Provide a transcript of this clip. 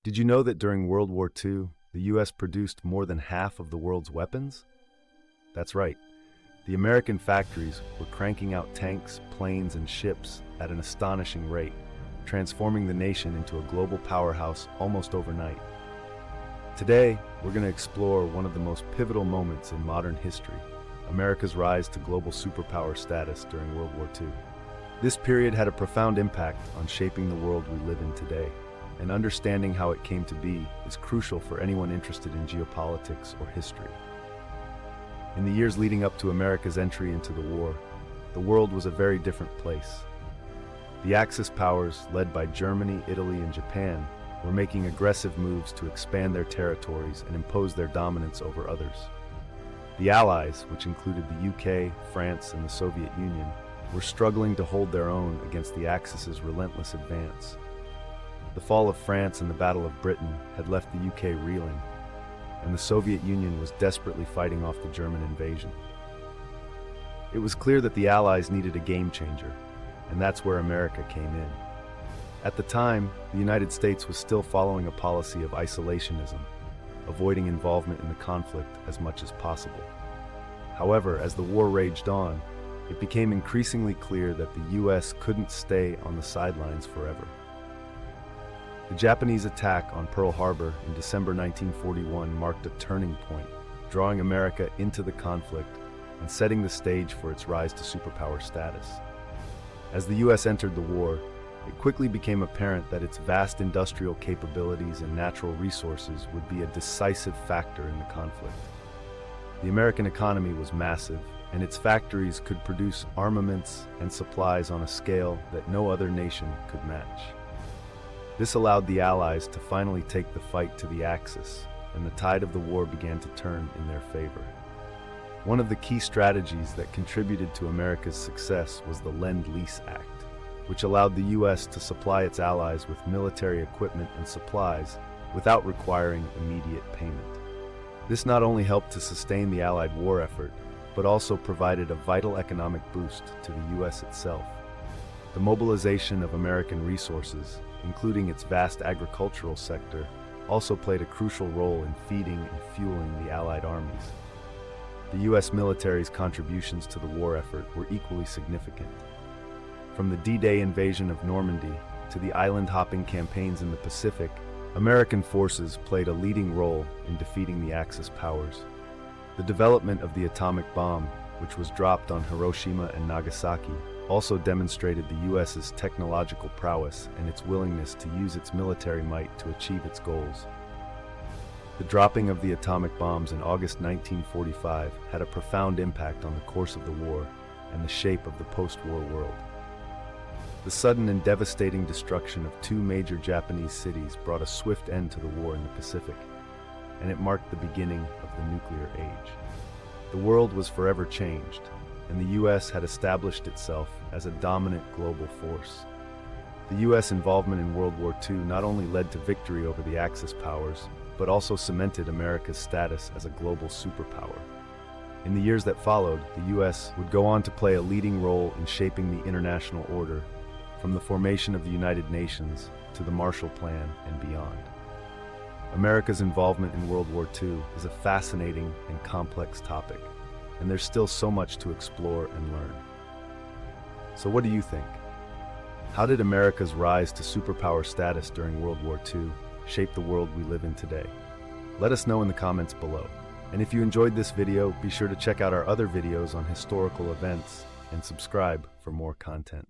Did you know that during World War II, the US produced more than half of the world's weapons? That's right. The American factories were cranking out tanks, planes, and ships at an astonishing rate, transforming the nation into a global powerhouse almost overnight. Today, we're going to explore one of the most pivotal moments in modern history, America's rise to global superpower status during World War II. This period had a profound impact on shaping the world we live in today, and understanding how it came to be is crucial for anyone interested in geopolitics or history. In the years leading up to America's entry into the war, the world was a very different place. The Axis powers, led by Germany, Italy, and Japan, were making aggressive moves to expand their territories and impose their dominance over others. The Allies, which included the UK, France, and the Soviet Union, were struggling to hold their own against the Axis's relentless advance. The fall of France and the Battle of Britain had left the UK reeling, and the Soviet Union was desperately fighting off the German invasion. It was clear that the Allies needed a game changer, and that's where America came in. At the time, the United States was still following a policy of isolationism, avoiding involvement in the conflict as much as possible. However, as the war raged on, it became increasingly clear that the US couldn't stay on the sidelines forever. The Japanese attack on Pearl Harbor in December 1941 marked a turning point, drawing America into the conflict and setting the stage for its rise to superpower status. As the US entered the war, it quickly became apparent that its vast industrial capabilities and natural resources would be a decisive factor in the conflict. The American economy was massive, and its factories could produce armaments and supplies on a scale that no other nation could match. This allowed the Allies to finally take the fight to the Axis, and the tide of the war began to turn in their favor. One of the key strategies that contributed to America's success was the Lend-Lease Act, which allowed the US to supply its allies with military equipment and supplies without requiring immediate payment. This not only helped to sustain the Allied war effort, but also provided a vital economic boost to the US itself. The mobilization of American resources, including its vast agricultural sector, also played a crucial role in feeding and fueling the Allied armies. The US military's contributions to the war effort were equally significant. From the D-Day invasion of Normandy to the island-hopping campaigns in the Pacific, American forces played a leading role in defeating the Axis powers. The development of the atomic bomb, which was dropped on Hiroshima and Nagasaki, also demonstrated the US's technological prowess and its willingness to use its military might to achieve its goals. The dropping of the atomic bombs in August 1945 had a profound impact on the course of the war and the shape of the post-war world. The sudden and devastating destruction of two major Japanese cities brought a swift end to the war in the Pacific, and it marked the beginning of the nuclear age. The world was forever changed, and the US had established itself as a dominant global force. The US involvement in World War II not only led to victory over the Axis powers, but also cemented America's status as a global superpower. In the years that followed, the US would go on to play a leading role in shaping the international order, from the formation of the United Nations to the Marshall Plan and beyond. America's involvement in World War II is a fascinating and complex topic, and there's still so much to explore and learn. So what do you think? How did America's rise to superpower status during World War II shape the world we live in today? Let us know in the comments below. And if you enjoyed this video, be sure to check out our other videos on historical events and subscribe for more content.